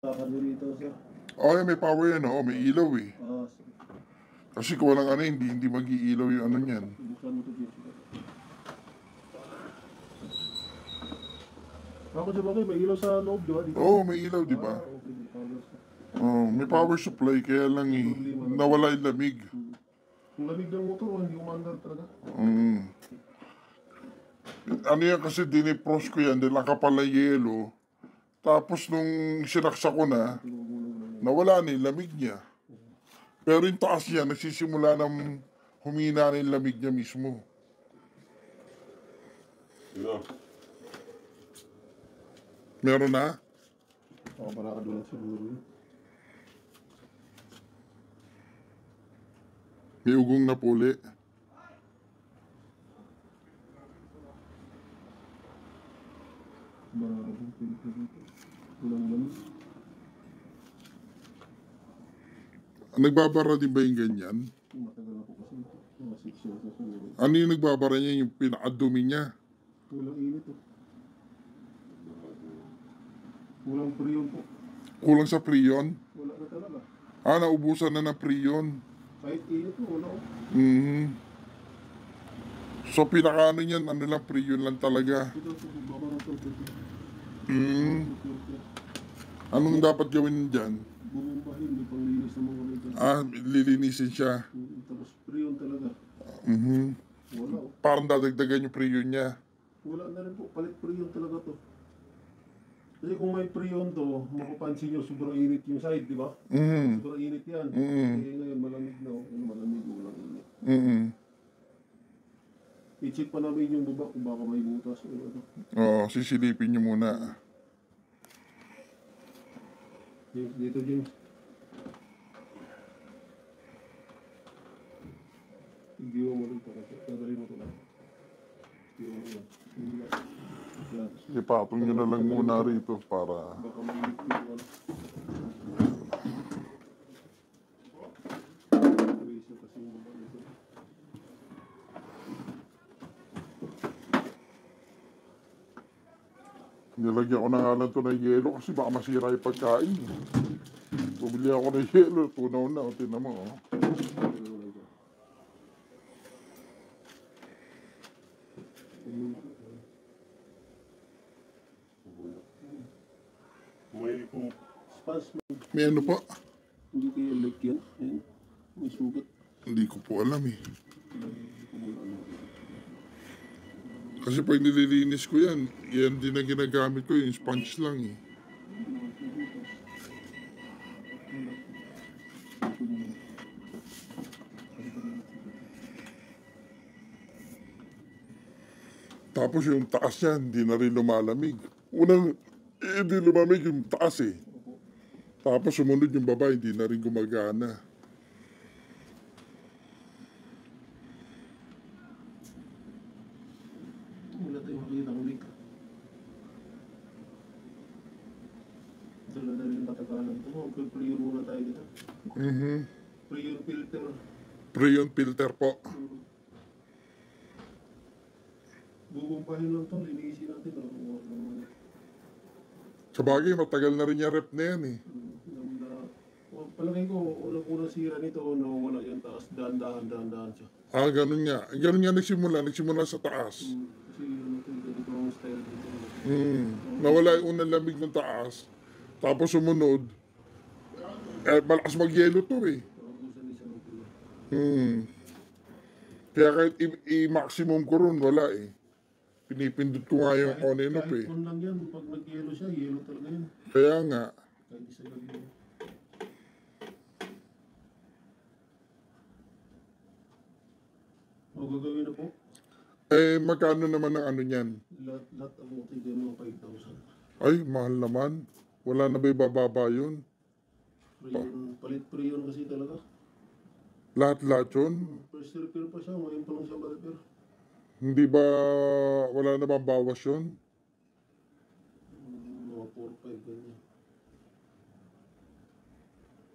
Dito sir. Oh, may power yan, oh. May ilaw eh. Sige. Kasi kung walang ano, hindi mag-iilaw yung ano niyan. Buksan mo ito dito. Ako siya bakit, may ilaw sa loob, di ba? Oo, may ilaw, di ba? Okay, may power siya. Oh, may power supply, kaya lang eh, nawala yung lamig. Yung lamig ng motor, hindi umandar talaga. Ano yan kasi dinipros ko yan, dahil nakapal na yelo. Tapos nung sinaksa ko na, nawala na yung lamig niya. Pero yung taas niya, nagsisimula ng humina na yung lamig niya mismo. Meron na? Oo, para kadulat siguro yun. May ugong na puli. Nagbabara din ba yung ganyan? Matagal na po kasi ito. Mga 6 years na siguro. Ano yung nagbabara niya? Yung pinakadumi niya? Walang init po. Walang priyon po. Kulang sa priyon? Wala na talaga. Naubusan na ng priyon. Kahit init po, wala po. So pinakaano niyan, ano lang, priyon lang talaga. Ito po, babarang to. Anong dapat gawin dyan? Bumumbahin, hindi pang linis ng mga medyo. Lilinisin siya. Tapos priyon talaga. Wala po. Parang dadagdagan yung priyon niya. Wala na rin po, palit priyon talaga to. Kasi kung may priyon to, mapapansin nyo, sobrang init yung side, di ba? Sobrang init yan. Eh ngayon, malamig na. Malamig, walang init. I-check pa namin yung baba kung baka may butas o ano. Oo, sisilipin niyo muna. Dito, James. Hindi mo rin ito kasi. Dadali mo ito lang. Hindi mo yan. Hindi lang. Yan. Ipatong niyo na lang muna rito para... Baka may init yung ano. Eraser kasi yung baba nito. Nilagyan ko na nga lang ito ng yelo kasi baka masira yung pagkain. Bumili ako ng yelo, tunaw na. Tingnan mo, oh. May pong spasm. May ano po? Hindi kayo like yan. Ayan. May sugat. Hindi ko po alam eh. Kasi pag nililinis ko yan, yan din ang ginagamit ko, yung sponge lang eh. Tapos yung taas niya, hindi na rin lumalamig. Unang, hindi lumamig yung taas eh. Tapos sumunod yung baba, hindi na rin gumagana. Wala tayong makikita ng leak. Dala na rin matagalan. Pre-prior muna tayo dito. Prior filter. Prion filter po. Bubumpahin lang ito. Linisin natin. Sa bagay, matagal na rin yung rep na yan eh. Palagay ko, unang sira nito, wala yung taas. Dahan-dahan siya. Ganun nga. Ganun nga nagsimula sa taas. Kasi ito ang style dito. Nawala yung unang lamig ng taas. Tapos sumunod, malakas mag-yelo to eh. Naubusan isa ng pula. Kaya kahit i-maximum ko ron, wala eh. Pinipindot ko nga yung on and off eh. Kahit on lang yan, pag nag-yelo siya, yelo talaga yan. Kaya nga. Kahit isa lang yun. O gagawin na po? Magkano naman ang ano niyan? Lahat ang mga tigay mga 5,000. Ay, mahal naman. Wala na ba ibababa yun? Palit pre-yun kasi talaga. Lahat yun? First repair pa siya, ngayon pa lang siya ma-repair. Hindi ba, wala na bang bawas yun? Mga 4-5 ganyan.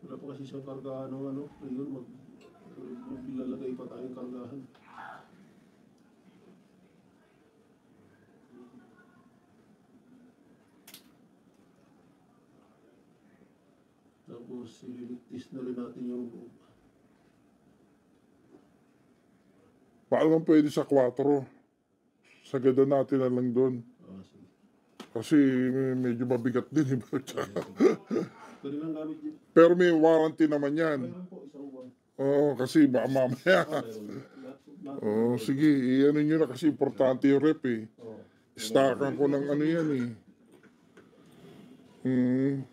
Wala pa kasi siyang kargahan ng ano, pre-yun. Maglalagay pa tayong kargahan. Tapos, ililigtis na rin natin yung loob. Baka naman pwede sa 4. Sagadan natin na lang doon. Sige. Kasi medyo mabigat din. Pwede lang gamit dyan. Pero may warranty naman yan. Mayroon po, isang buwan. Oo, kasi baka mamaya. Mayroon. Lahat. Oo, sige. Iano nyo na kasi importante yung rep eh. Oo. Stackan ko ng ano yan eh. Yan.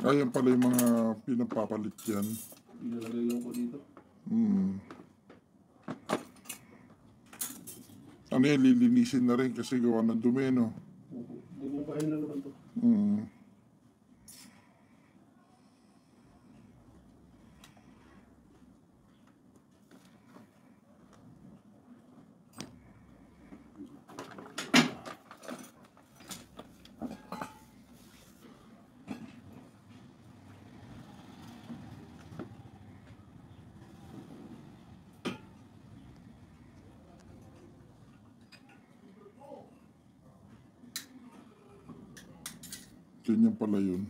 Ayan pala yung mga pinapapalit yan. Ilalagay lang po dito. Ano yan, lilinisin na rin kasi gawa ng dumi, no? Bumungkain na naman to. Ganyan pala yun.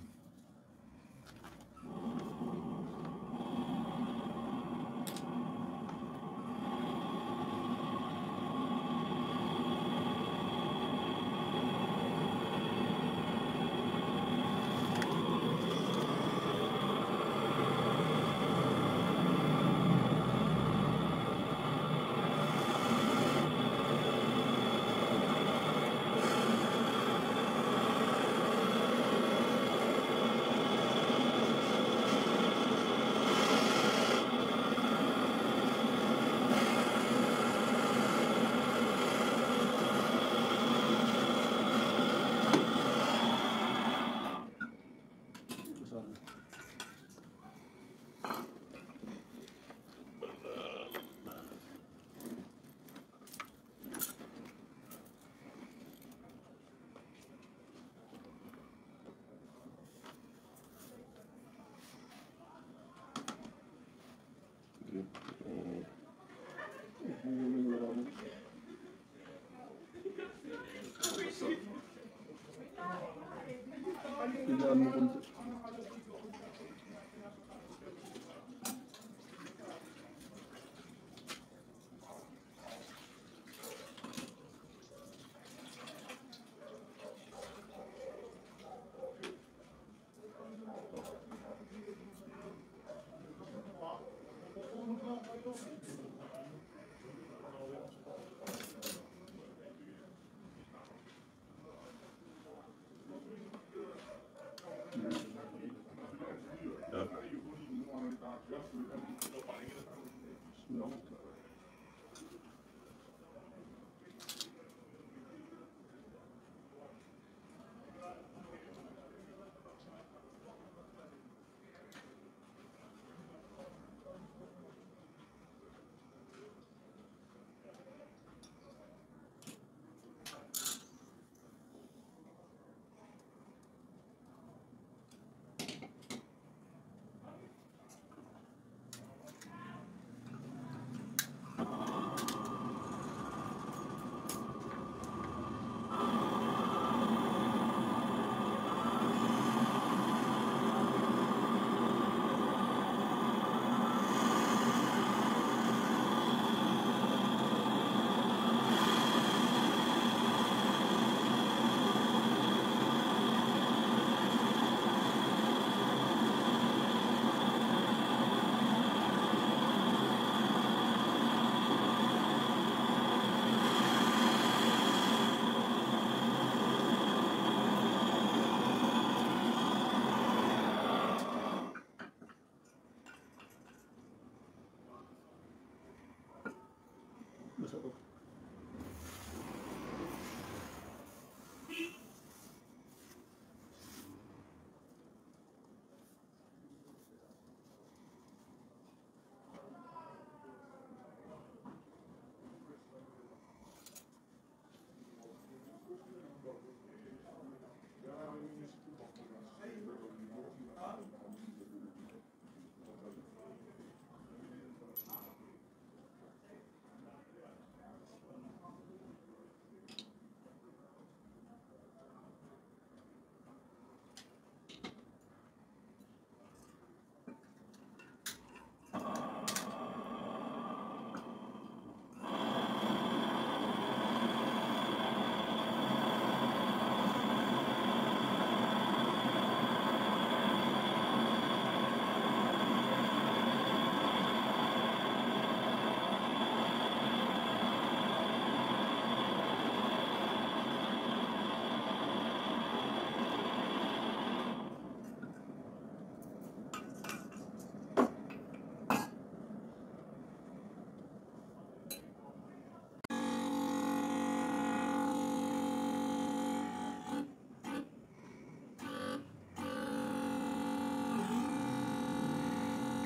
Pigaan mo konti.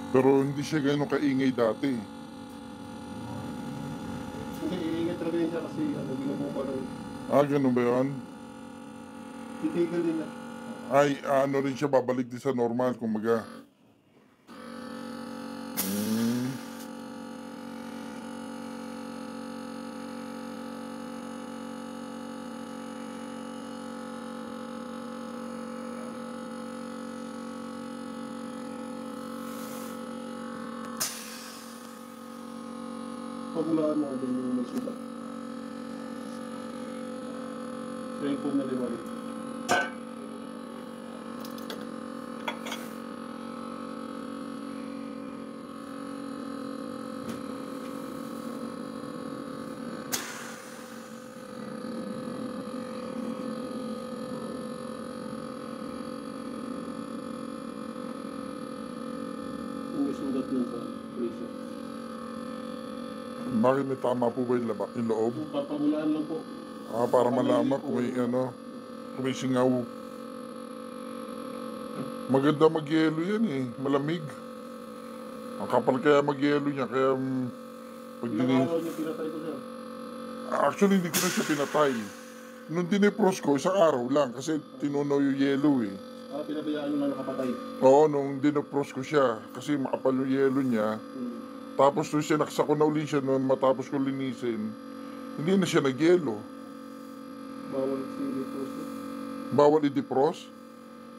Pero hindi siya gano'ng kaingay dati. Hindi, iingat talaga yun siya kasi ano, binubuka ng Ganun ba yun? titigil din na. Ay, ano rin siya, babalik din sa normal, kumbaga. Hmm. Pagulaan mo din yung may sugat. Cellphone na liwanag. Yung may sugat dun sa pressure. Bakit may tama po ba yung loob? Papagulaan lang po. Para malaman kung may ano, kung may singaw. Maganda mag-yelo yan eh, malamig. Ang kapal kaya mag-yelo niya, kaya pag Ilang araw niyo pinatay ko sir? Actually, hindi ko na siya pinatay. Nung dinepros ko, isang araw lang kasi tinunaw yung yelo eh. Pinabayaan niyo na nakapatay. Oo, nung dinepros ko siya, kasi makapal yung yelo niya. Tapos nung sinaksa ko na uli siya, nung matapos ko linisin, hindi na siya nagyelo. Bawal i-defrost. Bawal i-defrost?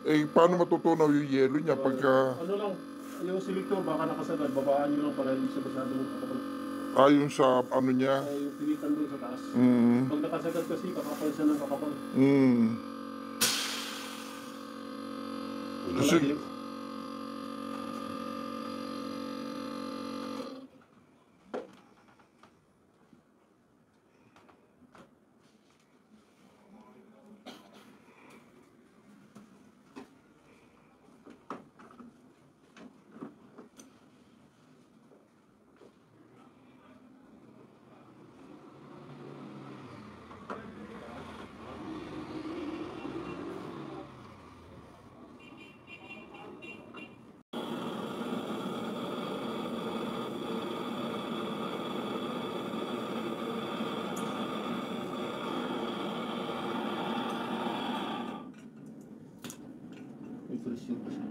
Eh, paano matutunaw yung yelo niya pagka... Ano lang, yung selector baka nakasagad, babaan niyo lang para hindi siya masyadong kakapal. Ayon sa ano niya? Ay, yung pilitan doon sa taas. Mm. Pag nakasagad kasi, kakapal siya ng kakapal. Mm. Kasi... Malaki. May pressure pa siya.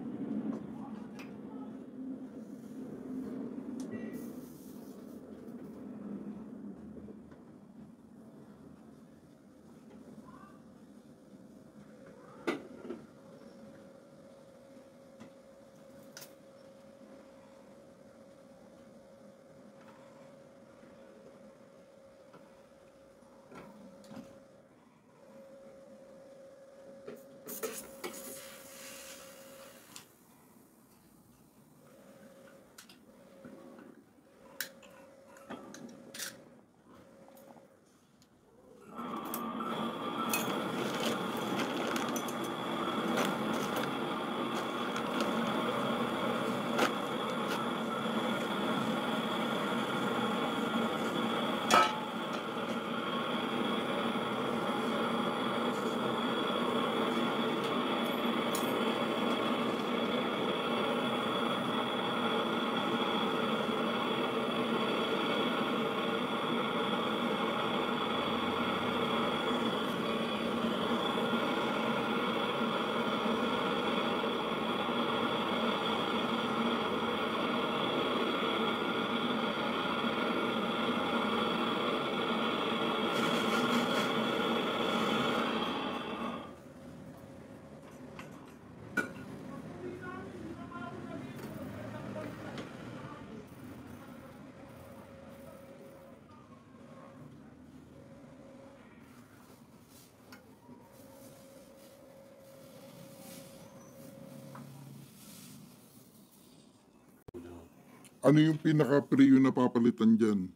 Ano yung pinaka-priyo na papalitan dyan?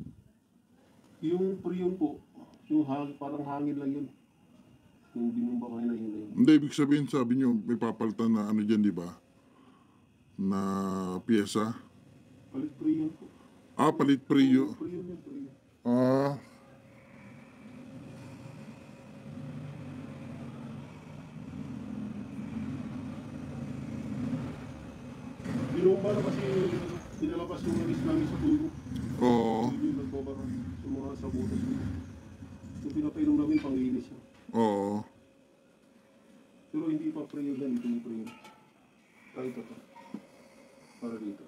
Yung priyon po, yung parang hangin lang yun. Yung binumba ko na yun. Hindi, ibig sabihin, sabi nyo, may papalitan na ano dyan, di ba? Na pyesa. Palit priyon po. Palit priyo. Priyon yun, priyon. Ah, Binumba na kasi malakas yung alis namin sa tuyo. Oo. Yun yung nagbabara sa mga sabutas. Yung pinapainom namin, panginis yun. Oo. Pero hindi pa prayer yan, ito yung prayer. Kahit ito. Para dito.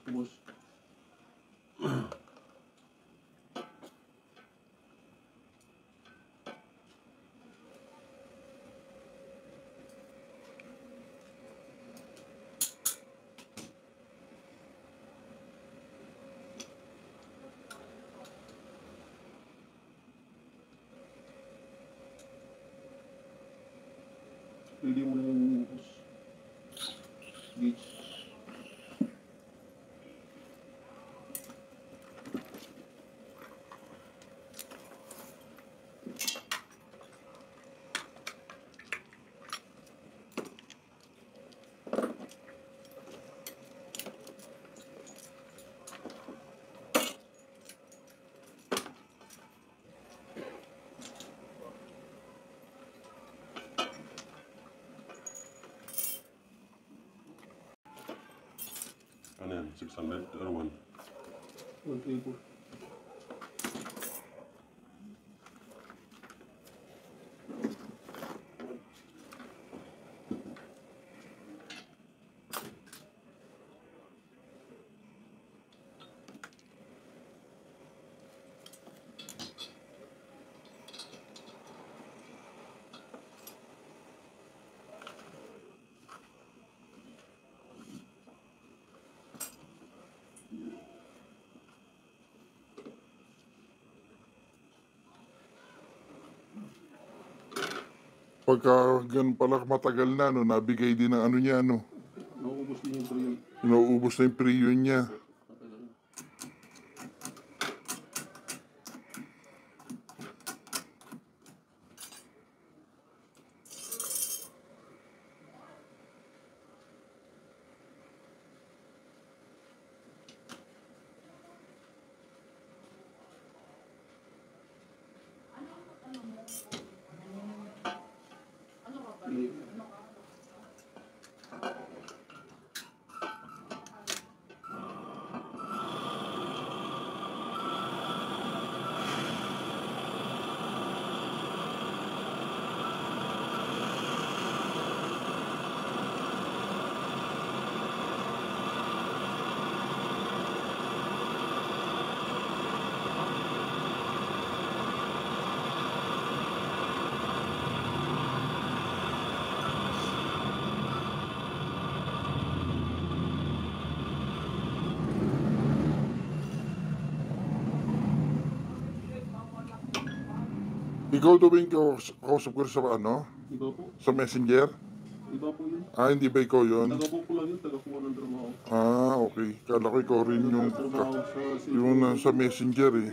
Tapos, pili mo na yung beach. Ano yan? 600 or 1? 134. Pagka ganun pala matagal na, no, nabigay din ng ano niya, no. Naubos din yung prayer. Inuubos na yung priyon niya. Ikaw daw ba yung kausap ko sa ano? Iba po. Sa messenger? Iba po yun. Ah, hindi ba ikaw yun? Taga-book ko lang yun, taga-kuha ng trabaho. Ah, okay. Kala ko ikaw rin yung, Trabaho sa yung nasa messenger eh.